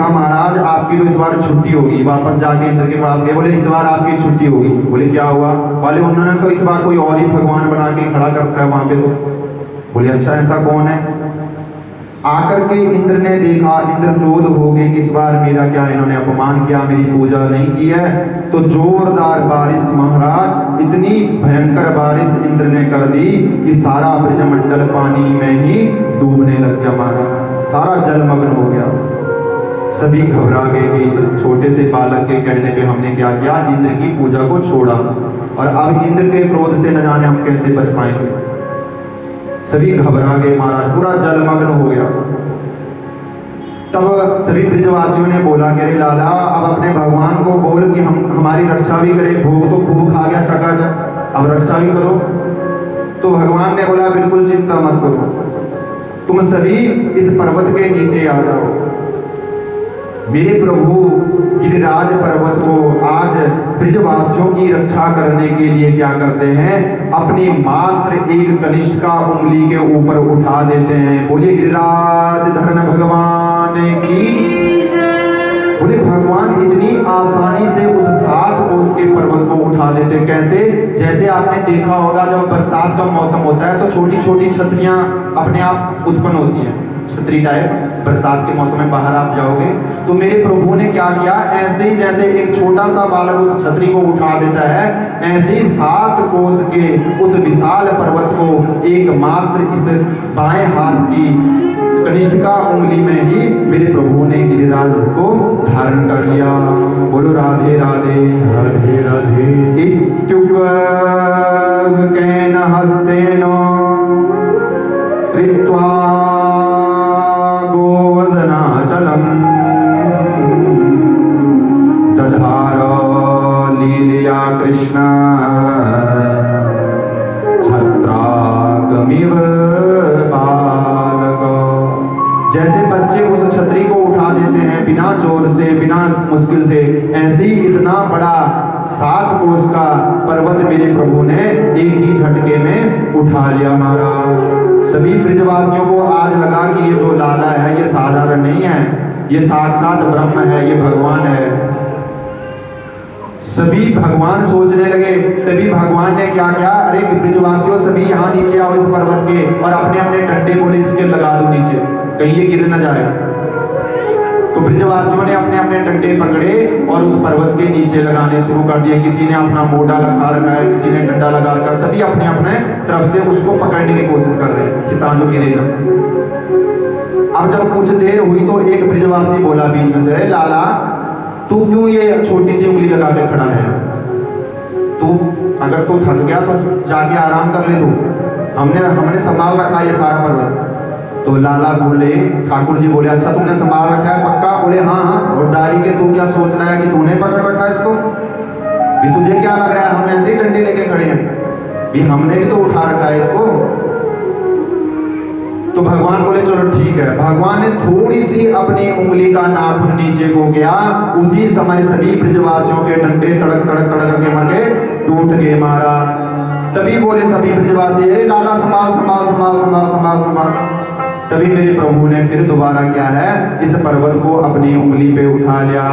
महाराज आपकी तो इस बार छुट्टी होगी। वापस जाके इंद्र के पास गए, बोले इस बार आपकी छुट्टी होगी। बोले क्या हुआ? बोले उन्होंने तो इस बार कोई और ही भगवान बना के खड़ा कर रखा है वहां पे। तो बोले अच्छा ऐसा कौन है? आकर के इंद्र ने देखा, इंद्र क्रोध हो गए कि इस बार मेरा क्या इन्होंने अपमान किया, मेरी पूजा नहीं की है। तो जोरदार बारिश महाराज, इतनी भयंकर बारिश इंद्र ने कर दी कि सारा ब्रजमंडल पानी में ही डूबने लग गया महाराज, सारा जलमग्न हो गया। सभी घबरा गए कि इस छोटे से बालक के कहने पे हमने क्या किया, इंद्र की पूजा को छोड़ा, और अब इंद्र के क्रोध से न जाने हम कैसे बच पाएंगे। सभी घबरा गए महाराज, पूरा जलमग्न हो गया। तब सभी ब्रजवासियों ने बोला कि अरे लाला, अब अपने भगवान को बोल कि हम हमारी रक्षा भी करें, भोग तो खूब खा गया चकाचक, अब रक्षा भी करो। तो भगवान ने बोला बिल्कुल चिंता मत करो, तुम सभी इस पर्वत के नीचे आ जाओ। मेरे प्रभु गिरिराज पर्वत को आज ब्रजवासियों की रक्षा करने के लिए क्या करते हैं, अपनी मात्र एक कनिष्ठ का उंगली के ऊपर उठा देते हैं। बोलिए गिरिराज धरण भगवान की। बोले भगवान इतनी आसानी से उस 7 कोस के पर्वत को उठा देते। कैसे? जैसे आपने देखा होगा जब बरसात का मौसम होता है तो छोटी छोटी छतरियां अपने आप उत्पन्न होती हैं, छतरी टाइप। बरसात के मौसम में बाहर आप जाओगे तो मेरे प्रभु ने क्या किया, ऐसे ही जैसे एक छोटा सा बालक उस छतरी को उठा देता है, ऐसे ही 7 कोस के उस विशाल पर्वत को एक मात्र इस बाएं हाथ की कनिष्ठिका उंगली में ही मेरे प्रभु ने गिरिराज को धारण कर लिया। बोलो राधे राधे राधे राधे। इत्युक्तेन हस्तेन कृत्वा गोवर्धनाचलं दधार लीलया कृष्ण छत्रागमिव बालक। जैसे बच्चे उस छतरी को उठा देते हैं बिना जोर से, बिना मुश्किल से, ऐसे ही इतना बड़ा 7 कोस का पर्वत मेरे प्रभु ने एक ही झटके में उठा लिया महाराज। सभी ब्रजवासियों को आज लगा कि ये जो लाला है ये साधारण नहीं है, ये साक्षात ब्रह्म है, ये भगवान है। सभी भगवान सोचने लगे। तभी भगवान ने क्या किया, अरे ब्रजवासियों सभी यहाँ नीचे आओ इस पर्वत के, और अपने अपने डंडे बोले इसके लगा दो नीचे, कहीं ये गिर न जाए। तो ब्रजवासियों ने अपने अपने डंडे पकड़े और उस पर्वत के नीचे लगाने शुरू कर दिए। किसी ने अपना मोढ़ा लगा रखा है, किसी ने डंडा लगा रखा है, सभी अपने अपने तरफ से उसको पकड़ने की कोशिश कर रहे हैं कि तांजो गिरेगा। अब जब कुछ देर हुई तो एक ब्रजवासी बोला बीच में से, लाला तू क्यों ये छोटी सी उंगली लगा के खड़ा है? तू अगर तू थक गया तो जाके आराम कर ले, तू हमने संभाल रखा ये सारा पर्वत। तो लाला बोले, ठाकुर जी बोले अच्छा तुमने संभाल रखा है पक्का? बोले हाँ हाँ। और दारी के तू क्या सोच रहा है कि तूने पकड़ रखा है इसको? भी तुझे क्या लग रहा है हम ऐसे ही डंडे लेके खड़े हैं? भी हमने भी तो उठा रखा है इसको। तो भगवान बोले चलो ठीक है। भगवान ने थोड़ी सी अपनी उंगली का नाखून नीचे को किया, उसी समय सभी ब्रजवासियों के डंडे तड़क तड़क तड़क के मरे टूट गए महाराज। तभी बोले सभी ब्रजवासी, लाला संभाल संभाल संभाल संभाल संभाल संभाल। तभी मेरे प्रभु ने फिर दोबारा क्या है, इस पर्वत को अपनी उंगली पे उठा लिया।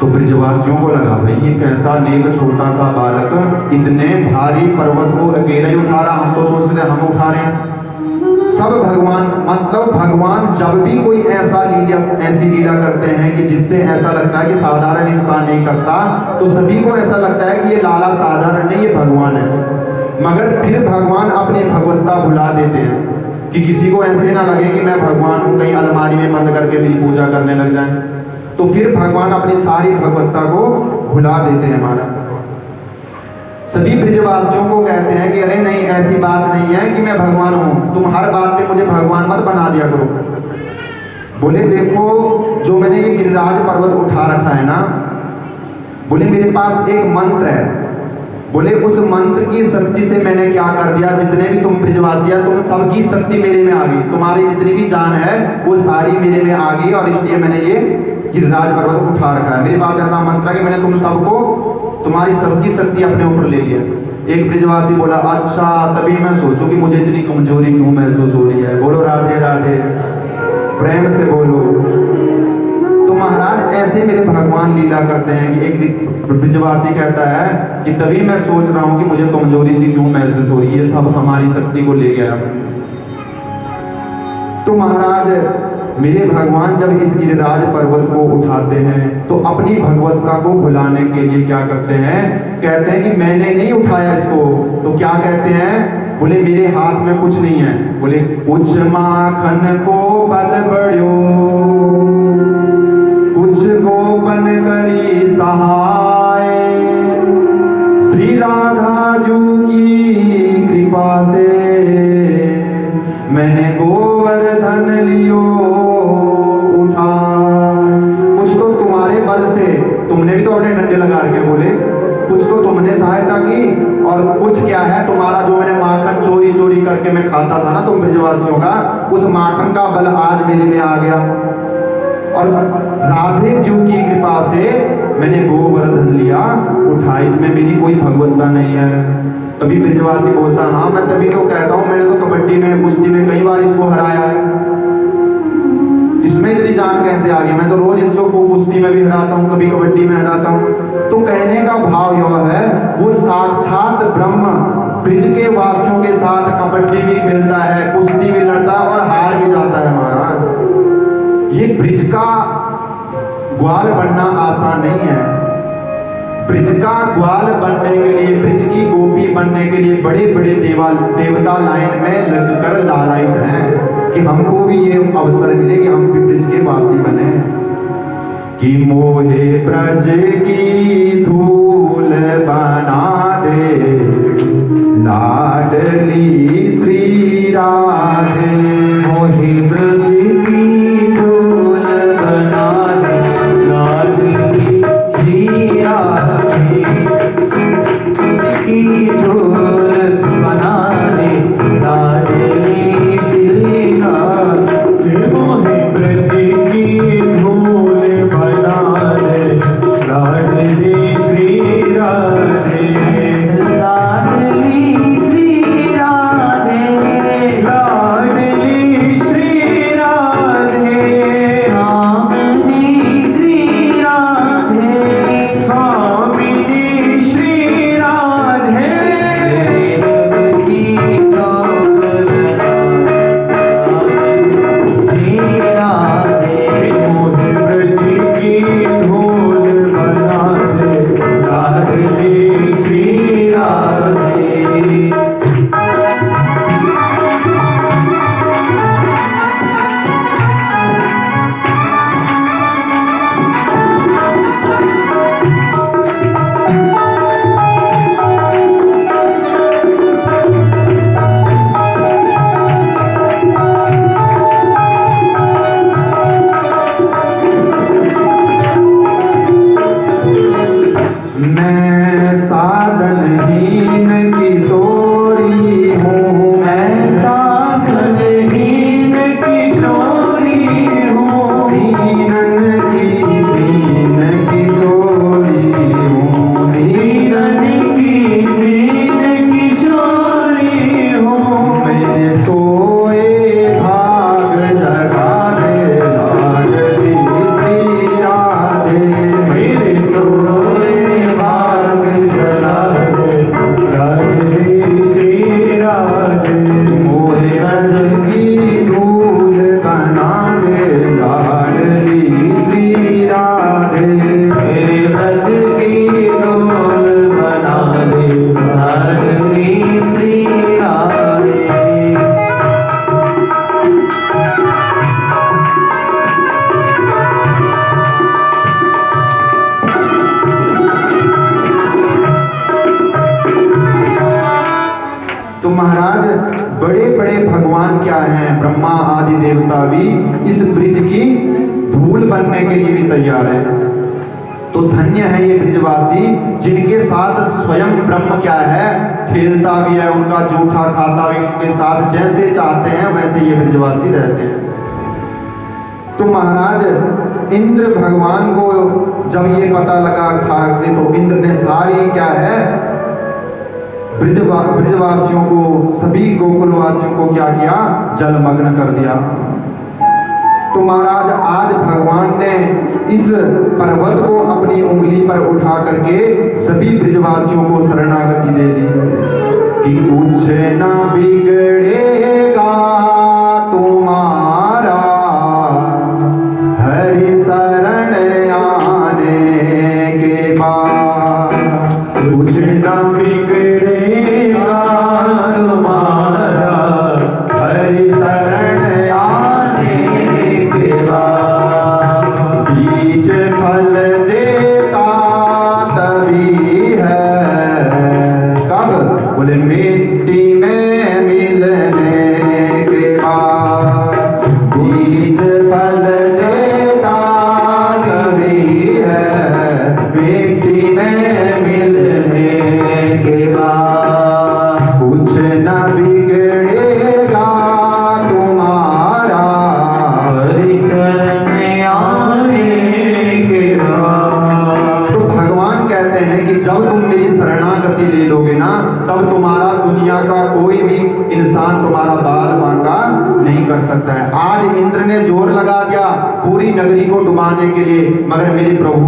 तो ब्रजवासियों को लगा भाई ये कैसा नेक छोटा सा बालक इतने भारी पर्वत को अकेले ही उठा रहा, हम तो सोचते हम उठा रहे हैं। सब भगवान मतलब भगवान जब भी कोई ऐसी लीला करते हैं कि जिससे ऐसा लगता है कि साधारण इंसान नहीं करता, तो सभी को ऐसा लगता है कि ये लाला साधारण नहीं, ये भगवान है। मगर फिर भगवान अपनी भगवत्ता भुला देते हैं कि किसी को ऐसे ना लगे कि मैं भगवान हूं, कहीं अलमारी में बंद करके मेरी पूजा करने लग जाए। तो फिर भगवान अपनी सारी भगवत्ता को भुला देते हैं हमारा। सभी ब्रजवासियों को कहते हैं कि अरे नहीं ऐसी बात नहीं है कि मैं भगवान हूं, तुम हर बात पे मुझे भगवान मत बना दिया करो। बोले देखो जो मैंने ये गिरिराज पर्वत उठा रखा है ना, बोले मेरे पास एक मंत्र है। बोले उस मंत्र की शक्ति से मैंने क्या कर दिया, जितने भी तुम ब्रजवासी है तुम सबकी शक्ति मेरे में आ गई, तुम्हारी जितनी भी जान है वो सारी मेरे में आ गई, और इसलिए मैंने ये गिरिराज पर्वत उठा रखा है। मेरे पास ऐसा मंत्र है कि मैंने तुम सबको तुम्हारी सबकी शक्ति अपने ऊपर ले लिया। एक ब्रजवासी बोला अच्छा, तभी मैं सोचूं कि मुझे इतनी कमजोरी क्यों महसूस हो रही है। बोलो राधे राधे, प्रेम से बोलो। ऐसे मेरे भगवान लीला करते हैं कि एक ब्रजवासी कहता है कि तभी मैं सोच रहा हूं कि मुझे कमजोरी सी क्यों महसूस हो रही है, सब हमारी शक्ति को ले गया। तो महाराज मेरे भगवान जब इस गिरिराज पर्वत को उठाते हैं तो अपनी भगवत्ता को भुलाने के लिए क्या करते हैं, कहते हैं कि मैंने नहीं उठाया इसको। तो क्या कहते हैं, बोले मेरे हाथ में कुछ नहीं है। बोले कुछ माखन को बल बढ़ो, कुछ गोपन करी सहाय, श्री राधा जू की कृपा से मैंने गोवर्धन लियो उठा। कुछ तो तुम्हारे बल से, तुमने भी तो अपने डंडे लगा के बोले, कुछ तो तुमने सहायता की, और कुछ क्या है तुम्हारा जो मैंने माखन चोरी चोरी करके मैं खाता था ना तुम ब्रजवासियों का, उस माखन का बल आज मेरे में आ गया, और राधे जी की कृपा से मैंने गोवर्धन लिया उठा। इसमें मेरी कोई भगवत्ता नहीं है। तभी ब्रजवासी बोलता, हाँ मैं तभी तो कहता हूँ, मैंने तो कबड्डी में कुश्ती में कई बार इसको हराया है, इसमें इतनी जान कैसे आ गई, मैं तो रोज इसको कुश्ती में भी हराता हूँ, कभी कबड्डी में हराता हूँ। तो कहने का भाव यह है, वो साक्षात ब्रह्म ब्रिज के वासियों के साथ कबड्डी भी खेलता है, कुश्ती भी लड़ता है और हार भी जाता है महाराज। ये ब्रिज का ग्वाल बनना आसान नहीं है। ब्रिज का ग्वाल बनने के लिए, ब्रिज की गोपी बनने के लिए बड़े बड़े देवता लाइन में लगकर लालायित हैं कि हमको भी ये अवसर मिले कि हम भी ब्रिज के वासी बने। कि मोहे ब्रज की धूल बना दे लाडली श्री राधे, मोहे ब्रज की धूल बना दे लाडली श्री राधे, की धूल बना दे लाडली श्री राधे, मोहे ब्रज की धूल बना दे लाडली श्री राधे, लाडली श्री राधे, लाडली श्री राधे, स्वामिनी श्री राधे, स्वामिनी श्री राधे, की कौल श्री राधे, मोहे ब्रज की धूल बना दे लाडली श्री राधे। मैं साधनहीन किशोरी हूँ, मैं साधनहीन किशोरी हूँ, दीनन की दीन किशोरी हूँ, दीनन की दीन किशोरी हूँ, मैंने सोए भाग जगा दे लाडली श्री राधे, मेरे सोए भाग जगा दे लाडली श्री राधे, मोहे रस की धूल बना दे लाडली श्री राधे, मेरे रस की धूल बना दे लाडली श्री राधे। तो महाराज बड़े बड़े भगवान क्या हैं, ब्रह्मा आदि देवता भी इस ब्रिज की धूल बनने के लिए भी तैयार है। तो धन्य है ये ब्रिजवासी जिनके साथ स्वयं ब्रह्म क्या है, खेलता भी है, उनका जूठा खाता भी उनके साथ, जैसे चाहते हैं वैसे ये ब्रिजवासी रहते हैं। तो महाराज इंद्र भगवान को जब ये पता लगा ठाकते, तो इंद्र ने सारी क्या है ब्रिजवासियों को, सभी गोकुलवासियों को क्या किया, जलमग्न कर दिया। तो महाराज आज भगवान ने इस पर्वत को अपनी उंगली पर उठा करके सभी ब्रजवासियों को शरणागति दे दी कि कुछ न बिगड़ेगा तुम्हारा हरि शरण आने के बाद, कुछ न बिगड़ेगा तुम्हारा हरि शरण आने के बाद, बीज फल देता तभी है, कब? बोले मिट्टी में मिलने के बाद, बीज फल देता तभी है, मिट्टी में मिलने के बाद, कुछ न बिगड़ेगा तुम्हारा हरि शरण आने के बाद। तो भगवान कहते हैं कि जब तुम मेरी शरणागति ले लोगे ना, तब तुम्हारा दुनिया का कोई भी इंसान तुम्हारा बाल बांका नहीं कर सकता है। आज इंद्र ने जोर लगा दिया पूरी नगरी को डुबाने के लिए, मगर मेरे प्रभु